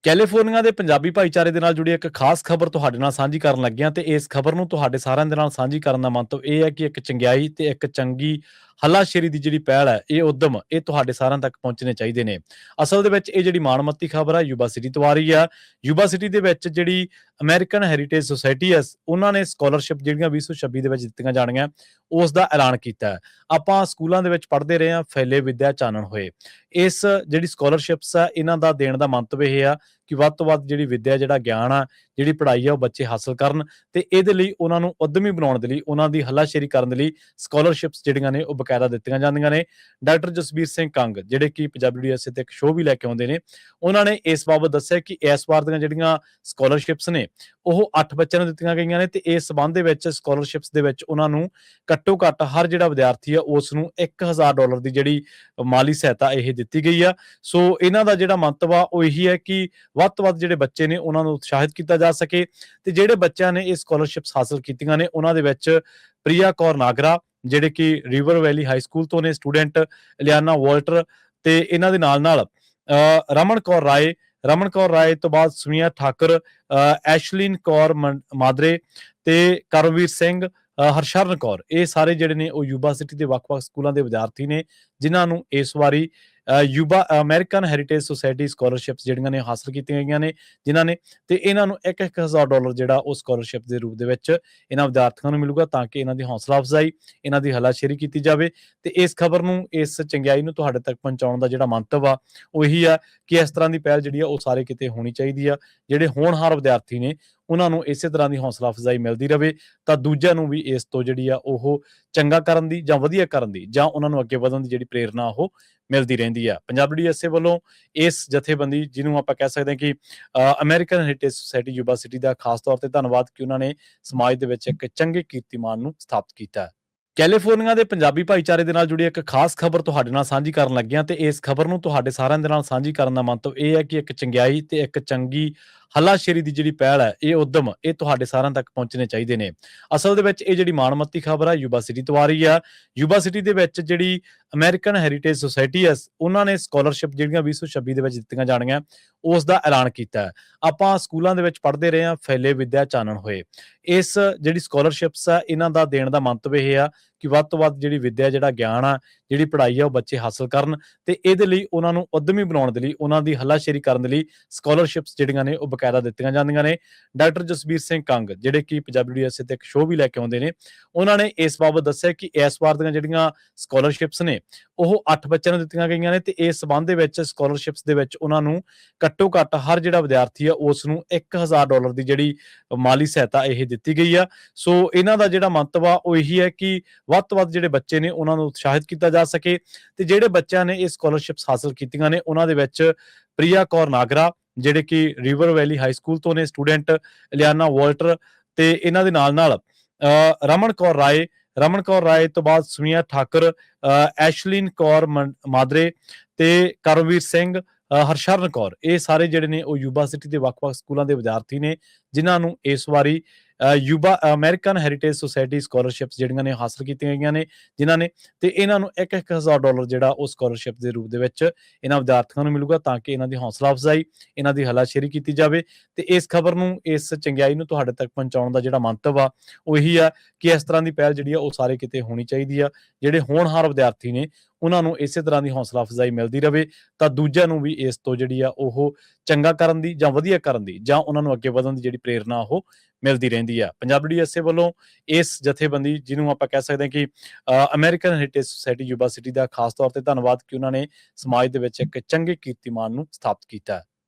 California ਦੇ ਪੰਜਾਬੀ ਭਾਈਚਾਰੇ ਦੇ ਨਾਲ ਜੁੜੀ ਇੱਕ ਖਾਸ ਖਬਰ ਤੁਹਾਡੇ ਨਾਲ ਸਾਂਝੀ ਕਰਨ ਲੱਗਿਆ ਤੇ ਇਸ ਖਬਰ ਨੂੰ ਤੁਹਾਡੇ ਸਾਰਿਆਂ ਦੇ ਨਾਲ ਸਾਂਝੀ ਕਰਨ ਦਾ ਮੰਤਵ ਇਹ ਹੈ ਕਿ ਇੱਕ ਚੰਗਿਆਈ ਤੇ ਇੱਕ ਚੰਗੀ ਹੱਲਾਸ਼ੇਰੀ ਦੀ ਜਿਹੜੀ ਪਹਿਲ ਹੈ, ਇਹ ਉਦਮ ਇਹ ਤੁਹਾਡੇ ਸਾਰਿਆਂ ਤੱਕ ਪਹੁੰਚਣੇ ਚਾਹੀਦੇ ਨੇ। ਅਸਲ ਦੇ ਵਿੱਚ ਇਹ ਜਿਹੜੀ ਮਾਣਮੱਤੀ ਖਬਰ ਹੈ ਯੂਬਾ ਸਿਟੀ ਤੋਂ ਆ ਰਹੀ ਆ। ਯੂਬਾ ਸਿਟੀ ਦੇ ਵਿੱਚ ਜਿਹੜੀ ਅਮਰੀਕਨ ਹੈਰੀਟੇਜ ਸੁਸਾਇਟੀ ਹੈ, ਉਹਨਾਂ ਨੇ ਸਕਾਲਰਸ਼ਿਪ ਜਿਹੜੀਆਂ 2026 ਦੇ ਵਿੱਚ ਦਿੱਤੀਆਂ ਜਾਣੀਆਂ, ਉਸ ਦਾ ਐਲਾਨ ਕੀਤਾ ਹੈ। ਆਪਾਂ ਸਕੂਲਾਂ ਦੇ ਵਿੱਚ ਪੜ੍ਹਦੇ ਰਹੇ ਹਾਂ, ਫੈਲੇ ਵਿਦਿਆ ਚਾਨਣ ਹੋਏ। ਇਸ ਜਿਹੜੀ ਸਕਾਲਰਸ਼ਿਪਸ ਆ, ਇਹਨਾਂ ਦਾ ਦੇਣ ਦਾ ਮੰਤਵ ਇਹ ਆ ਕਿ ਵੱਧ ਤੋਂ ਵੱਧ ਜਿਹੜੀ ਵਿਦਿਆ, ਜਿਹੜਾ ਗਿਆਨ ਆ, ਜਿਹੜੀ ਪੜ੍ਹਾਈ ਆ, ਉਹ ਬੱਚੇ ਹਾਸਲ ਕਰਨ ਤੇ ਇਹਦੇ ਲਈ ਉਹਨਾਂ ਨੂੰ ਉਦਮੀ ਬਣਾਉਣ ਦੇ ਲਈ, ਉਹਨਾਂ ਦੀ ਹੱਲਾਸ਼ੇਰੀ ਕਰਨ ਦੇ ਲਈ ਸਕਾਲਰਸ਼ਿਪਸ ਜਿਹੜੀਆਂ ਨੇ ਉਹ ਬਕਾਇਦਾ ਦਿੱਤੀਆਂ ਜਾਂਦੀਆਂ ਨੇ। ਡਾਕਟਰ ਜਸਬੀਰ ਸਿੰਘ ਕੰਗ, ਜਿਹੜੇ ਕਿ ਪੰਜਾਬੀ USA ਤੇ ਇੱਕ ਸ਼ੋਅ ਵੀ ਲੈ ਕੇ ਆਉਂਦੇ ਨੇ, ਉਹਨਾਂ ਨੇ ਇਸ ਬਾਬਤ ਦੱਸਿਆ ਕਿ ਇਸ ਵਾਰ ਦੀਆਂ ਜਿਹੜੀਆਂ ਸਕਾਲਰਸ਼ਿਪਸ ਨੇ ਉਹ 8 ਬੱਚਿਆਂ ਨੂੰ ਦਿੱਤੀਆਂ ਗਈਆਂ ਨੇ ਤੇ ਇਸ ਸਬੰਧ ਦੇ ਵਿੱਚ ਸਕਾਲਰਸ਼ਿਪਸ ਦੇ ਵਿੱਚ ਉਹਨਾਂ ਨੂੰ ਘੱਟੋ ਘੱਟ ਹਰ ਜਿਹੜਾ ਵਿਦਿਆਰਥੀ ਆ ਉਸ ਨੂੰ $1000 ਦੀ ਜਿਹੜੀ ਮਾਲੀ ਸਹਾਇਤਾ ਇਹ ਦਿੱਤੀ ਗਈ ਆ। ਸੋ ਇਹਨਾਂ ਦਾ ਜਿਹੜਾ ਮੰਤਵ ਆ ਉਹ ਇਹੀ ਹੈ ਕਿ ਵੱਧ ਤੋਂ ਵੱਧ ਜਿਹੜੇ ਬੱਚੇ ਨੇ ਉਹਨਾਂ ਨੂੰ ਉਤਸ਼ਾਹਿਤ ਕੀਤਾ ਜਾ ਸਕੇ ਤੇ ਜਿਹੜੇ ਬੱਚਿਆਂ ਨੇ ਇਹ ਸਕਾਲਰਸ਼ਿਪਸ ਹਾਸਲ ਕੀਤੀਆਂ ਨੇ ਉਹਨਾਂ ਦੇ ਵਿੱਚ ਪ੍ਰਿਆ ਕੌਰ ਨਾਗਰਾ, ਜਿਹੜੇ ਕਿ ਰਿਵਰ ਵੈਲੀ ਹਾਈ ਸਕੂਲ ਤੋਂ ਨੇ ਸਟੂਡੈਂਟ, ਇਲਿਆਨਾ ਵਾਲਟਰ ਤੇ ਇਹਨਾਂ ਦੇ ਨਾਲ ਰਮਨ ਕੌਰ ਰਾਏ ਤੋਂ ਬਾਅਦ ਸੁਮੀਆ ਠਾਕਰ, ਐਸ਼ਲੀਨ ਕੌਰ ਮਾਦਰੇ ਤੇ ਕਰਮਵੀਰ ਸਿੰਘ, ਹਰਸ਼ਰਨ ਕੌਰ, ਇਹ ਸਾਰੇ ਜਿਹੜੇ ਨੇ ਉਹ ਯੂਬਾ ਸਿਟੀ ਦੇ ਵੱਖ-ਵੱਖ ਸਕੂਲਾਂ ਦੇ ਵਿਦਿਆਰਥੀ ਨੇ ਜਿਨ੍ਹਾਂ ਨੂੰ ਇਸ ਵਾਰੀ Yuba American Heritage society scholarships ਜਿਹੜੀਆਂ ਨੇ ਹਾਸਲ ਕੀਤੀਆਂ ਗਈਆਂ ਨੇ, ਜਿਨ੍ਹਾਂ ਨੇ ਤੇ ਇਹਨਾਂ ਨੂੰ $1000 ਜਿਹੜਾ ਉਹ ਸਕਾਲਰਸ਼ਿਪ ਦੇ ਰੂਪ ਦੇ ਵਿੱਚ ਇਹਨਾਂ ਵਿਦਿਆਰਥੀਆਂ ਨੂੰ ਮਿਲੂਗਾ ਤਾਂ ਕਿ ਇਹਨਾਂ ਦੀ ਹੌਸਲਾ ਅਫਜ਼ਾਈ, ਇਹਨਾਂ ਦੀ ਹੱਲਾਸ਼ੇਰੀ ਕੀਤੀ ਜਾਵੇ। ਤੇ ਇਸ ਖਬਰ ਨੂੰ, ਇਸ ਚੰਗਿਆਈ ਨੂੰ ਤੁਹਾਡੇ ਤੱਕ ਪਹੁੰਚਾਉਣ ਦਾ ਜਿਹੜਾ ਮੰਤਵ ਆ ਉਹ ਇਹੀ ਆ ਕਿ ਇਸ ਤਰ੍ਹਾਂ ਦੀ ਪਹਿਲ ਜਿਹੜੀ ਆ ਉਹ ਸਾਰੇ ਕਿਤੇ ਹੋਣੀ ਚਾਹੀਦੀ ਆ। ਜਿਹੜੇ ਹੋਣਹਾਰ ਵਿਦਿਆਰਥੀ ਨੇ ਉਹਨਾਂ ਨੂੰ ਇਸੇ ਤਰ੍ਹਾਂ ਦੀ ਹੌਸਲਾ ਅਫਜ਼ਾਈ ਮਿਲਦੀ ਰਹੇ ਤਾਂ ਦੂਜਿਆਂ ਨੂੰ ਵੀ ਇਸ ਤੋਂ ਜਿਹੜੀ ਆ ਉਹ ਚੰਗਾ ਕਰਨ ਦੀ ਜਾਂ ਵਧੀਆ ਕਰਨ ਦੀ ਜਾਂ ਉਹਨਾਂ ਨੂੰ ਅੱਗੇ ਵਧਣ ਦੀ ਜਿਹੜੀ ਪ੍ਰੇਰਨਾ ਉਹ ਮਿਲਦੀ ਰਹਿੰਦੀ ਆ। ਪੰਜਾਬੀ USA ਵੱਲੋਂ ਇਸ ਜਥੇਬੰਦੀ, ਜਿਹਨੂੰ ਆਪਾਂ ਕਹਿ ਸਕਦੇ ਹਾਂ ਕਿ American Heritage Society Yuba City ਦਾ ਖਾਸ ਤੌਰ ਤੇ ਧੰਨਵਾਦ ਕਿ ਉਹਨਾਂ ਨੇ ਸਮਾਜ ਦੇ ਵਿੱਚ ਇੱਕ ਚੰਗੇ ਕੀਰਤੀਮਾਨ ਨੂੰ ਸਥਾਪਿਤ ਕੀਤਾ। ਕੈਲੀਫੋਰਨੀਆ ਦੇ ਪੰਜਾਬੀ ਭਾਈਚਾਰੇ ਦੇ ਨਾਲ ਜੁੜੀ ਇੱਕ ਖਾਸ ਖਬਰ ਤੁਹਾਡੇ ਨਾਲ ਸਾਂਝੀ ਕਰਨ ਲੱਗਿਆ ਤੇ ਇਸ ਖਬਰ ਨੂੰ ਤੁਹਾਡੇ ਸਾਰਿਆਂ ਦੇ ਨਾਲ ਸਾਂਝੀ ਕਰਨ ਦਾ ਮੰਤਵ ਇਹ ਹੈ ਕਿ ਇੱਕ ਚੰਗਿਆਈ ਤੇ ਇੱਕ ਚੰਗੀ ਹੱਲਾਸ਼ੇਰੀ ਦੀ ਜਿਹੜੀ ਪਹਿਲ ਹੈ, ਇਹ ਉਦਮ ਇਹ ਤੁਹਾਡੇ ਸਾਰਿਆਂ ਤੱਕ ਪਹੁੰਚਣੇ ਚਾਹੀਦੇ ਨੇ। ਅਸਲ ਦੇ ਵਿੱਚ ਇਹ ਜਿਹੜੀ ਮਾਣਮੱਤੀ ਖਬਰ ਹੈ ਯੂਬਾ ਸਿਟੀ ਤੋਂ ਆ ਰਹੀ ਆ। ਯੂਬਾ ਸਿਟੀ ਦੇ ਵਿੱਚ ਜਿਹੜੀ ਅਮਰੀਕਨ ਹੈਰੀਟੇਜ ਸੁਸਾਇਟੀ ਹੈ, ਉਹਨਾਂ ਨੇ ਸਕਾਲਰਸ਼ਿਪ ਜਿਹੜੀਆਂ 2026 ਦੇ ਵਿੱਚ ਦਿੱਤੀਆਂ ਜਾਣੀਆਂ, ਉਸ ਦਾ ਐਲਾਨ ਕੀਤਾ ਹੈ। ਆਪਾਂ ਸਕੂਲਾਂ ਦੇ ਵਿੱਚ ਪੜ੍ਹਦੇ ਰਹੇ ਹਾਂ, ਫੈਲੇ ਵਿਦਿਆ ਚਾਨਣ ਹੋਏ। ਇਸ ਜਿਹੜੀ ਸਕਾਲਰਸ਼ਿਪਸ ਆ, ਇਹਨਾਂ ਦਾ ਦੇਣ ਦਾ ਮੰਤਵ ਇਹ ਆ ਕਿ ਵੱਧ ਤੋਂ ਵੱਧ ਜਿਹੜੀ ਵਿਦਿਆ, ਜਿਹੜਾ ਗਿਆਨ ਆ, ਜਿਹੜੀ ਪੜ੍ਹਾਈ ਆ, ਉਹ ਬੱਚੇ ਹਾਸਲ ਕਰਨ ਤੇ ਇਹਦੇ ਲਈ ਉਹਨਾਂ ਨੂੰ ਉਦਮੀ ਬਣਾਉਣ ਦੇ ਲਈ, ਉਹਨਾਂ ਦੀ ਹੱਲਾਸ਼ੇਰੀ ਕਰਨ ਦੇ ਲਈ ਸਕਾਲਰਸ਼ਿਪਸ ਜਿਹੜੀਆਂ ਨੇ ਉਹ ਬਕਾਇਦਾ ਦਿੱਤੀਆਂ ਜਾਂਦੀਆਂ ਨੇ। ਡਾਕਟਰ ਜਸਬੀਰ ਸਿੰਘ ਕੰਗ, ਜਿਹੜੇ ਕਿ ਪੰਜਾਬੀ USA ਤੇ ਇੱਕ ਸ਼ੋਅ ਵੀ ਲੈ ਕੇ ਆਉਂਦੇ ਨੇ, ਉਹਨਾਂ ਨੇ ਇਸ ਬਾਬਤ ਦੱਸਿਆ ਕਿ ਇਸ ਵਾਰ ਦੀਆਂ ਜਿਹੜੀਆਂ ਸਕਾਲਰਸ਼ਿਪਸ ਨੇ ਉਹ 8 ਬੱਚਿਆਂ ਨੂੰ ਦਿੱਤੀਆਂ ਗਈਆਂ ਨੇ ਤੇ ਇਸ ਸਬੰਧ ਦੇ ਵਿੱਚ ਸਕਾਲਰਸ਼ਿਪਸ ਦੇ ਵਿੱਚ ਉਹਨਾਂ ਨੂੰ ਘੱਟੋ ਘੱਟ ਹਰ ਜਿਹੜਾ ਵਿਦਿਆਰਥੀ ਆ ਉਸ ਨੂੰ $1000 ਦੀ ਜਿਹੜੀ ਮਾਲੀ ਸਹਾਇਤਾ ਇਹ ਦਿੱਤੀ ਗਈ ਆ। ਸੋ ਇਹਨਾਂ ਦਾ ਜਿਹੜਾ ਮੰਤਵ ਆ ਉਹ ਇਹੀ ਹੈ ਕਿ ਵੱਧ ਤੋਂ ਵੱਧ ਜਿਹੜੇ ਬੱਚੇ ਨੇ ਉਹਨਾਂ ਨੂੰ ਉਤਸ਼ਾਹਿਤ ਕੀਤਾ ਜਾ ਸਕੇ ਤੇ ਜਿਹੜੇ ਬੱਚਿਆਂ ਨੇ ਇਹ ਸਕਾਲਰਸ਼ਿਪਸ ਹਾਸਲ ਕੀਤੀਆਂ ਨੇ ਉਹਨਾਂ ਦੇ ਵਿੱਚ ਪ੍ਰਿਆ ਕੌਰ ਨਾਗਰਾ, ਜਿਹੜੇ ਕਿ ਰਿਵਰ ਵੈਲੀ ਹਾਈ ਸਕੂਲ ਤੋਂ ਨੇ ਸਟੂਡੈਂਟ, ਇਲਿਆਨਾ ਵਾਲਟਰ ਤੇ ਇਹਨਾਂ ਦੇ ਨਾਲ ਰਮਨ ਕੌਰ ਰਾਏ ਤੋਂ ਬਾਅਦ ਸੁਮੀਆ ਠਾਕਰ, ਐਸ਼ਲੀਨ ਕੌਰ ਮਾਦਰੇ ਤੇ ਕਰਮਵੀਰ ਸਿੰਘ, ਹਰਸ਼ਰਨ ਕੌਰ, ਇਹ ਸਾਰੇ ਜਿਹੜੇ ਨੇ ਉਹ ਯੂਬਾ ਸਿਟੀ ਦੇ ਵੱਖ-ਵੱਖ ਸਕੂਲਾਂ ਦੇ ਵਿਦਿਆਰਥੀ ਨੇ ਜਿਨ੍ਹਾਂ ਨੂੰ ਇਸ ਵਾਰੀ Yuba American Heritage society scholarships ਜਿਹੜੀਆਂ ਨੇ ਹਾਸਲ ਕੀਤੀਆਂ ਗਈਆਂ ਨੇ, ਜਿਨ੍ਹਾਂ ਨੇ ਤੇ ਇਹਨਾਂ ਨੂੰ $1000 ਜਿਹੜਾ ਉਹ ਸਕਾਲਰਸ਼ਿਪ ਦੇ ਰੂਪ ਦੇ ਵਿੱਚ ਇਹਨਾਂ ਵਿਦਿਆਰਥੀਆਂ ਨੂੰ ਮਿਲੂਗਾ ਤਾਂ ਕਿ ਇਹਨਾਂ ਦੀ ਹੌਸਲਾ ਅਫਜ਼ਾਈ, ਇਹਨਾਂ ਦੀ ਹੱਲਾਸ਼ੇਰੀ ਕੀਤੀ ਜਾਵੇ। ਤੇ ਇਸ ਖਬਰ ਨੂੰ, ਇਸ ਚੰਗਿਆਈ ਨੂੰ ਤੁਹਾਡੇ ਤੱਕ ਪਹੁੰਚਾਉਣ ਦਾ ਜਿਹੜਾ ਮੰਤਵ ਆ ਉਹ ਇਹੀ ਆ ਕਿ ਇਸ ਤਰ੍ਹਾਂ ਦੀ ਪਹਿਲ ਜਿਹੜੀ ਆ ਉਹ ਸਾਰੇ ਕਿਤੇ ਹੋਣੀ ਚਾਹੀਦੀ ਆ। ਜਿਹੜੇ ਹੋਣਹਾਰ ਵਿਦਿਆਰਥੀ ਨੇ ਉਹਨਾਂ ਨੂੰ ਇਸੇ ਤਰ੍ਹਾਂ ਦੀ ਹੌਸਲਾ ਅਫਜ਼ਾਈ ਮਿਲਦੀ ਰਹੇ ਤਾਂ ਦੂਜਿਆਂ ਨੂੰ ਵੀ ਇਸ ਤੋਂ ਜਿਹੜੀ ਆ ਉਹ ਚੰਗਾ ਕਰਨ ਦੀ ਜਾਂ ਵਧੀਆ ਕਰਨ ਦੀ ਜਾਂ ਉਹਨਾਂ ਨੂੰ ਅੱਗੇ ਵਧਣ ਦੀ ਜਿਹੜੀ ਪ੍ਰੇਰਨਾ ਉਹ ਮਿਲਦੀ ਰਹਿੰਦੀ ਆ। ਪੰਜਾਬੀ USA ਵੱਲੋਂ ਇਸ ਜਥੇਬੰਦੀ, ਜਿਹਨੂੰ ਆਪਾਂ ਕਹਿ ਸਕਦੇ ਹਾਂ ਕਿ American Heritage Society Yuba City ਦਾ ਖਾਸ ਤੌਰ ਤੇ ਧੰਨਵਾਦ ਕਿ ਉਹਨਾਂ ਨੇ ਸਮਾਜ ਦੇ ਵਿੱਚ ਇੱਕ ਚੰਗੇ ਕੀਰਤੀਮਾਨ ਨੂੰ ਸਥਾਪਿਤ ਕੀਤਾ।